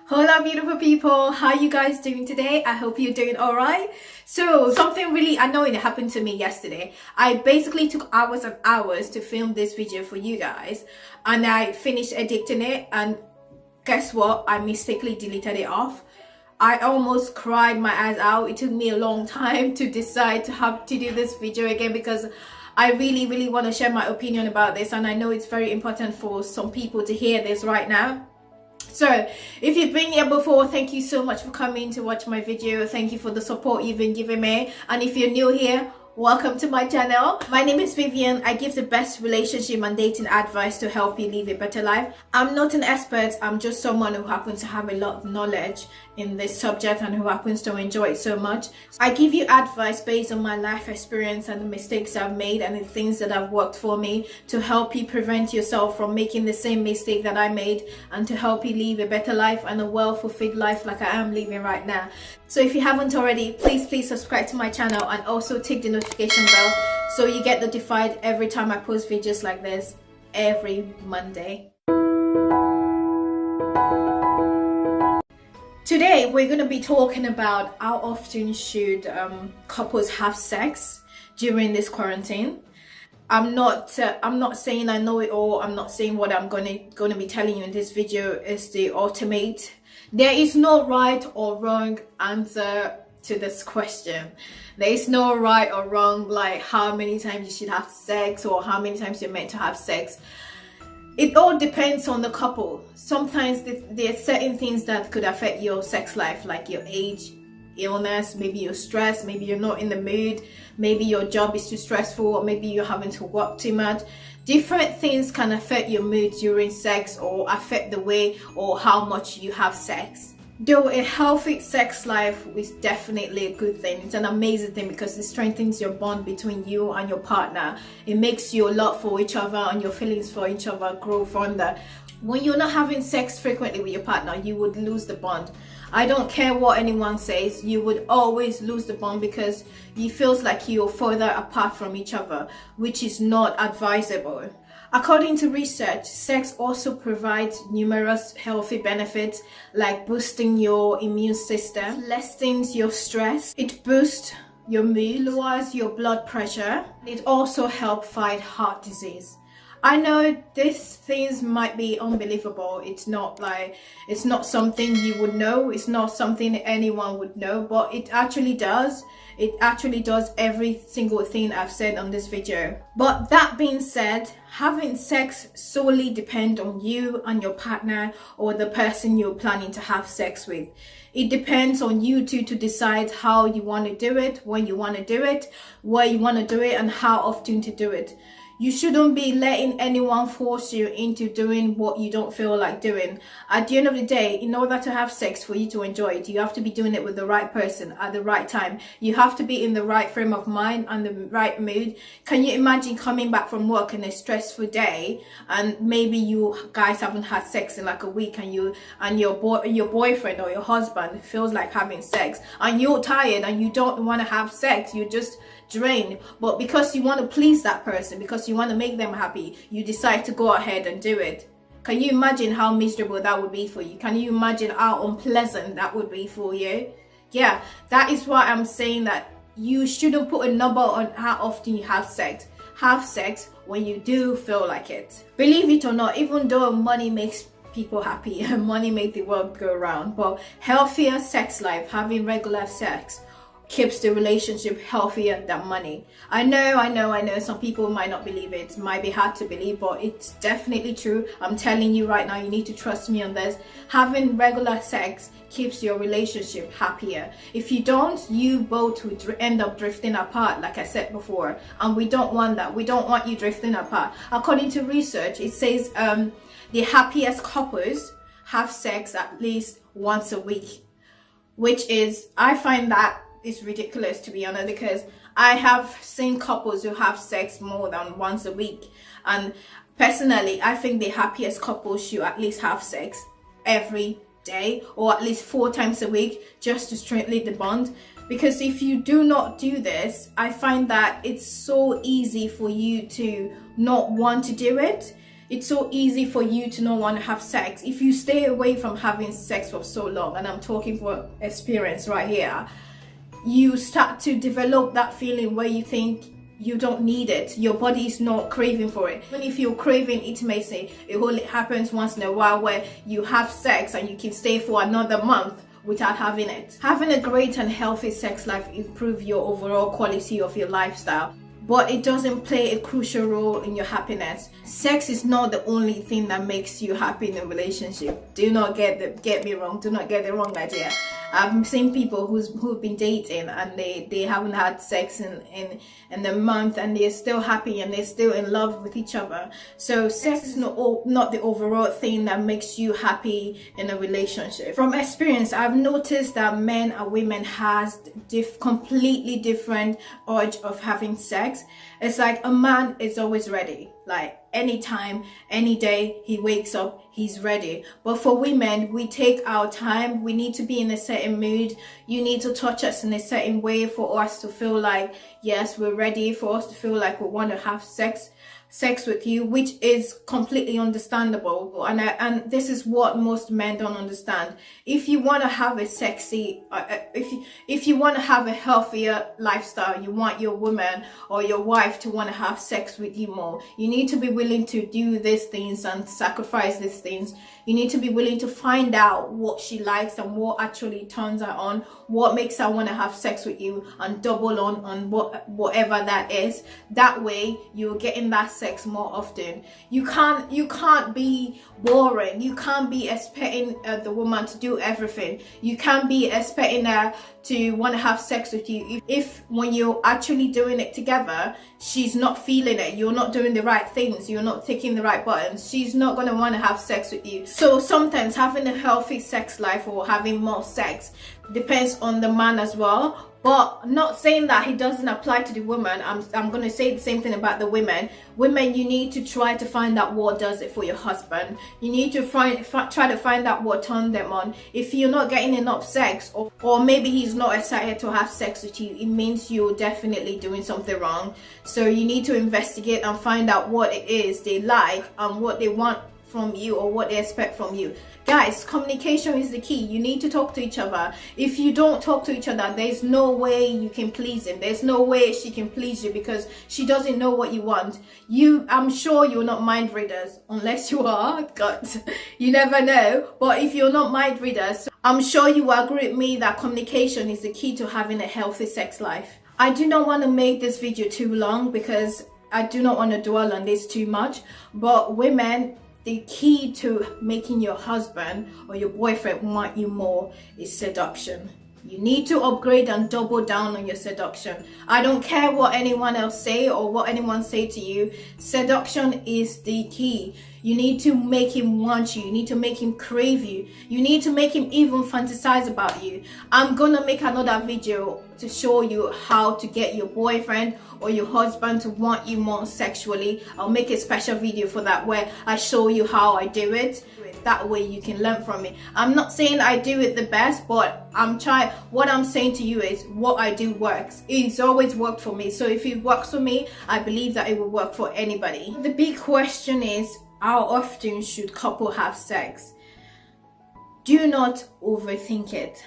Hola beautiful people, how you guys doing today? I hope you're doing all right. So something really annoying happened to me yesterday. I basically took hours and hours to film this video for you guys, and I finished editing it, and guess what? I mistakenly deleted it off. I almost cried my eyes out. It took me a long time to decide to have to do this video again because I really want to share my opinion about this, and I know it's very important for some people to hear this right now. So if you've been here before, thank you so much for coming to watch my video. Thank you for the support you've been giving me, and if you're new here, welcome to my channel. My name is Vivian. I give the best relationship and dating advice to help you live a better life. I'm not an expert. I'm just someone who happens to have a lot of knowledge in this subject and who happens to enjoy it so much. I give you advice based on my life experience and the mistakes I've made and the things that have worked for me to help you prevent yourself from making the same mistake that I made, and to help you live a better life and a well-fulfilled life like I am living right now. So if you haven't already, please subscribe to my channel and also tick the notification bell so you get notified every time I post videos like this every Monday. Today we're going to be talking about how often should couples have sex during this quarantine. I'm not saying I know it all. I'm not saying what I'm gonna be telling you in this video is the ultimate. There is no right or wrong answer to this question. There is no right or wrong, like how many times you should have sex or how many times you're meant to have sex. It all depends on the couple. Sometimes there are certain things that could affect your sex life, like your age, illness, maybe you're stressed, maybe you're not in the mood, maybe your job is too stressful, or maybe you're having to work too much. Different things can affect your mood during sex or affect the way or how much you have sex. Though a healthy sex life is definitely a good thing. It's an amazing thing because it strengthens your bond between you and your partner. It makes your love for each other and your feelings for each other grow further. When you're not having sex frequently with your partner, you would lose the bond. I don't care what anyone says, you would always lose the bond because it feels like you're further apart from each other, which is not advisable. According to research, sex also provides numerous healthy benefits like boosting your immune system, lessens your stress, it boosts your mood, lowers your blood pressure. It also helps fight heart disease. I know these things might be unbelievable. It's not something you would know. It's not something anyone would know, but it actually does. It actually does every single thing I've said on this video. But that being said, having sex solely depends on you and your partner or the person you're planning to have sex with. It depends on you two to decide how you want to do it, when you want to do it, where you want to do it, and how often to do it. You shouldn't be letting anyone force you into doing what you don't feel like doing. At the end of the day, in order to have sex, for you to enjoy it, you have to be doing it with the right person at the right time. You have to be in the right frame of mind and the right mood. Can you imagine coming back from work in a stressful day, and maybe you guys haven't had sex in like a week, and your boyfriend or your husband feels like having sex, and you're tired and you don't want to have sex, you just drained, but because you want to please that person, because you want to make them happy, you decide to go ahead and do it. Can you imagine how miserable that would be for you? Can you imagine how unpleasant that would be for you? Yeah, that is why I'm saying that you shouldn't put a number on how often you have sex. Have sex when you do feel like it. Believe it or not, even though money makes people happy and money makes the world go round, but healthier sex life, having regular sex, keeps the relationship healthier than money. I know some people might not believe it. It might be hard to believe, but it's definitely true. I'm telling you right now, you need to trust me on this. Having regular sex keeps your relationship happier. If you don't, you both would end up drifting apart, like I said before, and we don't want that. We don't want you drifting apart. According to research, it says the happiest couples have sex at least once a week, which is, I find that it's ridiculous, to be honest, because I have seen couples who have sex more than once a week, and personally I think the happiest couples should at least have sex every day or at least 4 times a week, just to strengthen the bond. Because if you do not do this, I find that it's so easy for you to not want to do it. it's so easy for you to not want to have sex. If you stay away from having sex for so long, and I'm talking for experience right here, you start to develop that feeling where you think you don't need it. Your body is not craving for it. Even if you're craving intimacy, it only happens once in a while where you have sex and you can stay for another month without having it. Having a great and healthy sex life improves your overall quality of your lifestyle, but it doesn't play a crucial role in your happiness. Sex is not the only thing that makes you happy in a relationship. Do not get me wrong. Do not get the wrong idea. I've seen people who've been dating and they haven't had sex in a month and they're still happy and they're still in love with each other. So sex is not the overall thing that makes you happy in a relationship. From experience, I've noticed that men and women has completely different urge of having sex. It's like a man is always ready, like anytime, any day he wakes up, he's ready. But for women, we take our time. We need to be in a certain mood. You need to touch us in a certain way for us to feel like, yes, we're ready, for us to feel like we want to have sex with you, which is completely understandable. And this is what most men don't understand. If you want to have a sexy, if you want to have a healthier lifestyle, you want your woman or your wife to want to have sex with you more, you need to be willing to do these things and sacrifice these things. You need to be willing to find out what she likes and what actually turns her on, what makes her want to have sex with you, and double on whatever that is. That way you're getting that sex more often. You can't be boring. You can't be expecting the woman to do everything. You can't be expecting her to want to have sex with you if when you're actually doing it together, she's not feeling it, you're not doing the right things, you're not taking the right buttons, she's not going to want to have sex with you. So sometimes having a healthy sex life or having more sex depends on the man as well. But not saying that it doesn't apply to the woman. I'm going to say the same thing about the women. Women, you need to try to find out what does it for your husband. You need to try to find out what turns them on. If you're not getting enough sex, or maybe he's not excited to have sex with you, it means you're definitely doing something wrong. So you need to investigate and find out what it is they like and what they want from you or what they expect from you. Guys, communication is the key. You need to talk to each other. If you don't talk to each other, there's no way you can please him. There's no way she can please you because she doesn't know what you want. I'm sure you're not mind readers, unless you are. God, you never know. But if you're not mind readers, I'm sure you will agree with me that communication is the key to having a healthy sex life. I do not want to make this video too long because I do not want to dwell on this too much. But women, the key to making your husband or your boyfriend want you more is seduction. You need to upgrade and double down on your seduction. I don't care what anyone else say or what anyone say to you. Seduction is the key. You need to make him want you. You need to make him crave you. You need to make him even fantasize about you. I'm gonna make another video to show you how to get your boyfriend or your husband to want you more sexually. I'll make a special video for that where I show you how I do it. That way you can learn from me. I'm not saying I do it the best, but what I'm saying to you is what I do works. It's always worked for me. So if it works for me, I believe that it will work for anybody. The big question is, how often should couple have sex? Do not overthink it.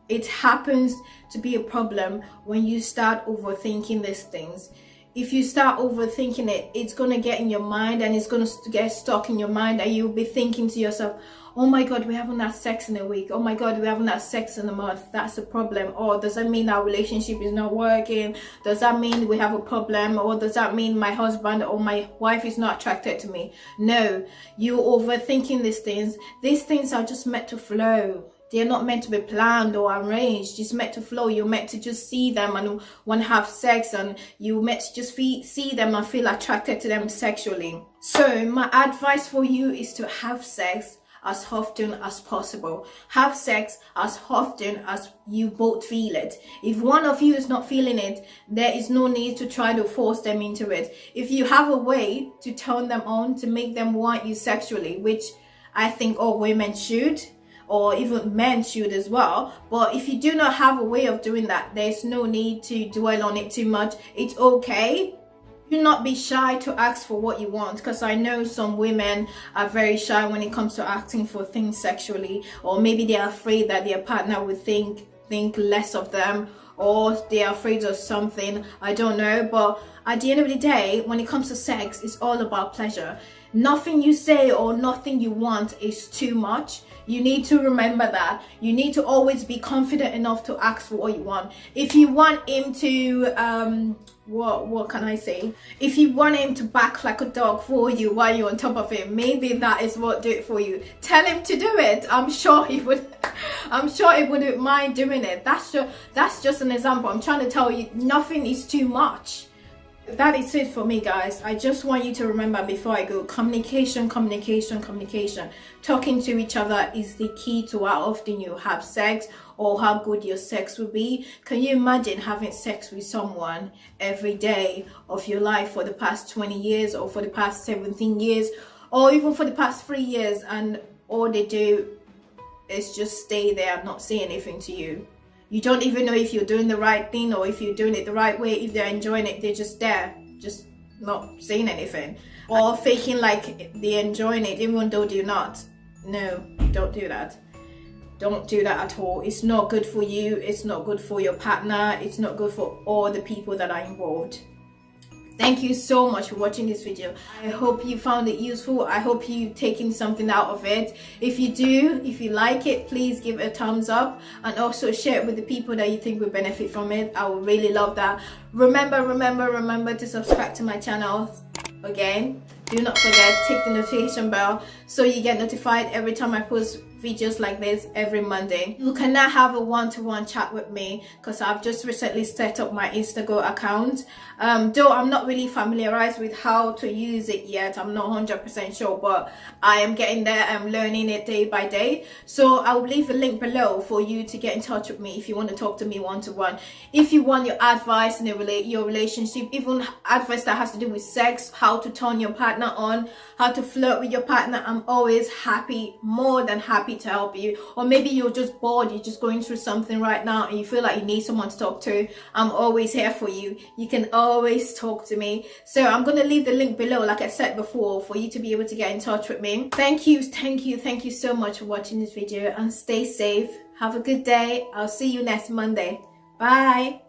It happens to be a problem when you start overthinking these things. If you start overthinking it, it's going to get in your mind and it's going to get stuck in your mind, and you'll be thinking to yourself, oh my God, we haven't had sex in a week. Oh my God, we haven't had sex in a month. That's a problem. Or does that mean our relationship is not working? Does that mean we have a problem? Or does that mean my husband or my wife is not attracted to me? No, you're overthinking these things. These things are just meant to flow. They're not meant to be planned or arranged. It's meant to flow. You're meant to just see them and want to have sex, and you're meant to just see them and feel attracted to them sexually. So my advice for you is to have sex as often as possible. Have sex as often as you both feel it. If one of you is not feeling it, there is no need to try to force them into it. If you have a way to turn them on, to make them want you sexually, which I think all women should, or even men should as well. But if you do not have a way of doing that, there's no need to dwell on it too much. It's okay. Do not be shy to ask for what you want, because I know some women are very shy when it comes to asking for things sexually, or maybe they're afraid that their partner would think less of them, or they're afraid of something. I don't know, but at the end of the day, when it comes to sex, it's all about pleasure. Nothing you say or nothing you want is too much. You need to remember that. You need to always be confident enough to ask for what you want. If you want him to what can I say? If you want him to back like a dog for you while you're on top of him, maybe that is what do it for you. Tell him to do it. I'm sure he would. I'm sure he wouldn't mind doing it. That's just an example. I'm trying to tell you, nothing is too much. That is it for me, guys. I just want you to remember before I go, communication. Talking to each other is the key to how often you have sex or how good your sex will be. Can you imagine having sex with someone every day of your life for the past 20 years or for the past 17 years or even for the past 3 years, and all they do is just stay there and not say anything to you? You don't even know if you're doing the right thing or if you're doing it the right way. If they're enjoying it, they're just there, just not saying anything. Or faking like they're enjoying it even though they're not. No, don't do that. Don't do that at all. It's not good for you. It's not good for your partner. It's not good for all the people that are involved. Thank you so much for watching this video. I hope you found it useful. I hope you've taken something out of it. If you do, if you like it, please give it a thumbs up and also share it with the people that you think will benefit from it. I would really love that. Remember to subscribe to my channel. Again, do not forget, tick the notification bell so you get notified every time I post videos like this every Monday. You can now have a one-to-one chat with me because I've just recently set up my Instagram account. Though I'm not really familiarized with how to use it yet, I'm not 100% sure, but I am getting there. I'm learning it day by day. So I'll leave a link below for you to get in touch with me if you want to talk to me one-to-one. If you want your advice in your relationship, even advice that has to do with sex, how to turn your partner on, how to flirt with your partner, I'm always happy, more than happy to help you. Or maybe you're just bored, you're just going through something right now and you feel like you need someone to talk to. I'm always here for you. You can always talk to me. So I'm going to leave the link below, like I said before, for you to be able to get in touch with me. Thank you so much for watching this video, and stay safe. Have a good day. I'll see you next Monday. Bye.